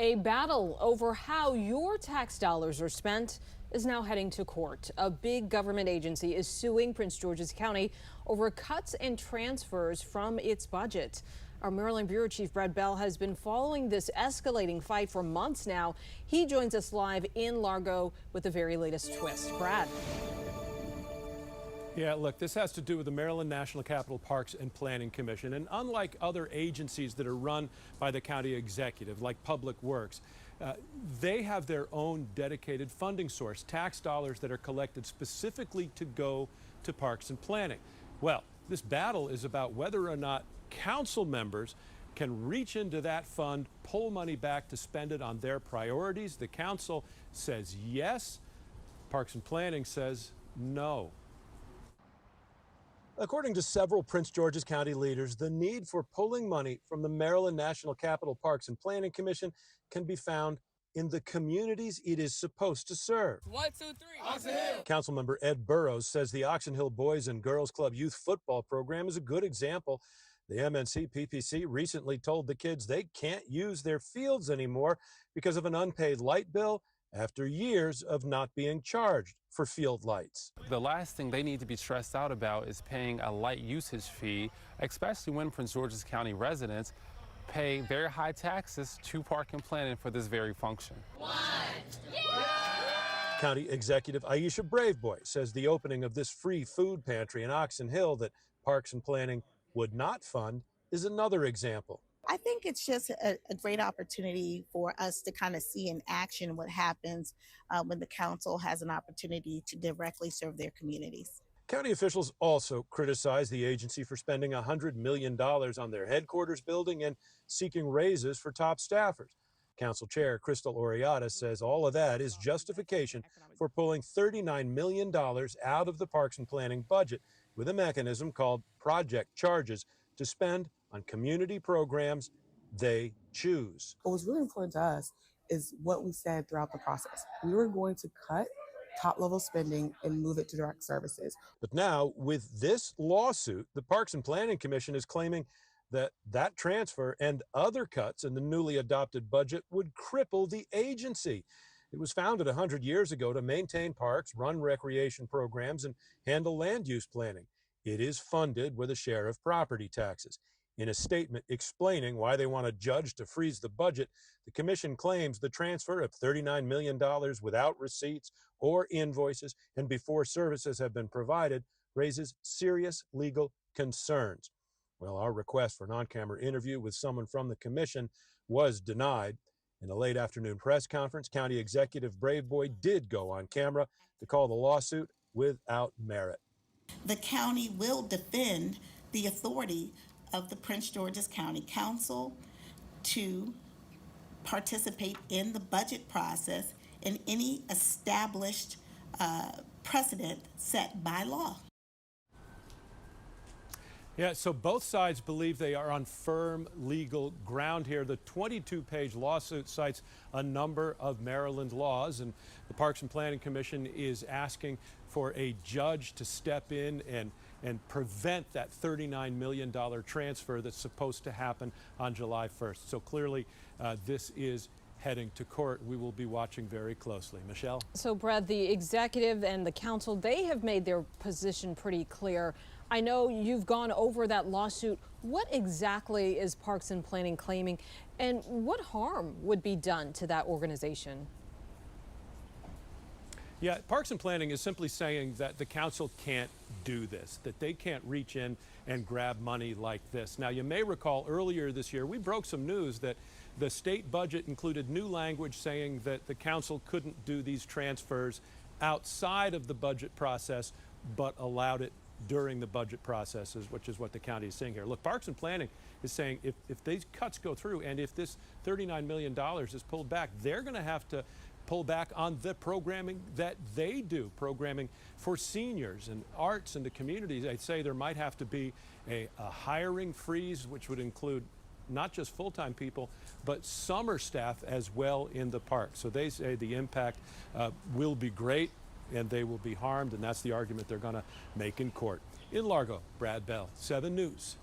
A battle over how your tax dollars are spent is now heading to court. A big government agency is suing Prince George's County over cuts and transfers from its budget. Our Maryland Bureau Chief Brad Bell has been following this escalating fight for months now. He joins us live in Largo with the very latest twist. Brad. Yeah, look, this has to do with the Maryland National Capital Parks and Planning Commission. And unlike other agencies that are run by the county executive, like Public Works, they have their own dedicated funding source, tax dollars that are collected specifically to go to parks and planning. Well, this battle is about whether or not council members can reach into that fund, pull money back to spend it on their priorities. The council says yes. Parks and Planning says no. According to several Prince George's County leaders, the need for pulling money from the Maryland National Capital Parks and Planning Commission can be found in the communities it is supposed to serve. 1, 2, 3. Oxon Hill. Councilmember Ed Burrows says the Oxon Hill Boys and Girls Club youth football program is a good example. The MNC PPC recently told the kids they can't use their fields anymore because of an unpaid light bill after years of not being charged for field lights. The last thing they need to be stressed out about is paying a light usage fee, especially when Prince George's County residents pay very high taxes to Park and Planning for this very function. County Executive Aisha Braveboy says the opening of this free food pantry in Oxon Hill that Parks and Planning would not fund is another example. I think it's just a great opportunity for us to kind of see in action what happens when the council has an opportunity to directly serve their communities. County officials also criticized the agency for spending $100 million on their headquarters building and seeking raises for top staffers. Council Chair Crystal Oriata says all of that is justification for pulling $39 million out of the Parks and Planning budget with a mechanism called project charges to spend on community programs they choose. What was really important to us is what we said throughout the process. We were going to cut top-level spending and move it to direct services. But now, with this lawsuit, the Parks and Planning Commission is claiming that that transfer and other cuts in the newly adopted budget would cripple the agency. It was founded 100 years ago to maintain parks, run recreation programs, and handle land use planning. It is funded with a share of property taxes. In a statement explaining why they want a judge to freeze the budget, the commission claims the transfer of $39 million without receipts or invoices and before services have been provided raises serious legal concerns. Well, our request for an on-camera interview with someone from the commission was denied. In a late afternoon press conference, County Executive Braveboy did go on camera to call the lawsuit without merit. The county will defend the authority of the Prince George's County Council to participate in the budget process and any established precedent set by law. Yeah, so both sides believe they are on firm legal ground here. The 22-page lawsuit cites a number of Maryland laws, and the Parks and Planning Commission is asking for a judge to step in and prevent that $39 million transfer that's supposed to happen on July 1st. So clearly, this is heading to court. We will be watching very closely. Michelle? So, Brad, the executive and the council, they have made their position pretty clear. I know you've gone over that lawsuit. What exactly is Parks and Planning claiming, and what harm would be done to that organization? Yeah, Parks and Planning is simply saying that the council can't do this, that they can't reach in and grab money like this. Now, you may recall earlier this year, we broke some news that the state budget included new language saying that the council couldn't do these transfers outside of the budget process, but allowed it during the budget processes, which is what the county is saying here. Look, Parks and Planning is saying if these cuts go through and if this $39 million is pulled back, they're going to have to pull back on the programming that they do, programming for seniors and arts and the communities. I'd say there might have to be a hiring freeze, which would include not just full-time people, but summer staff as well in the park. So they say the impact will be great and they will be harmed, and that's the argument they're going to make in court. In Largo, Brad Bell, 7 News.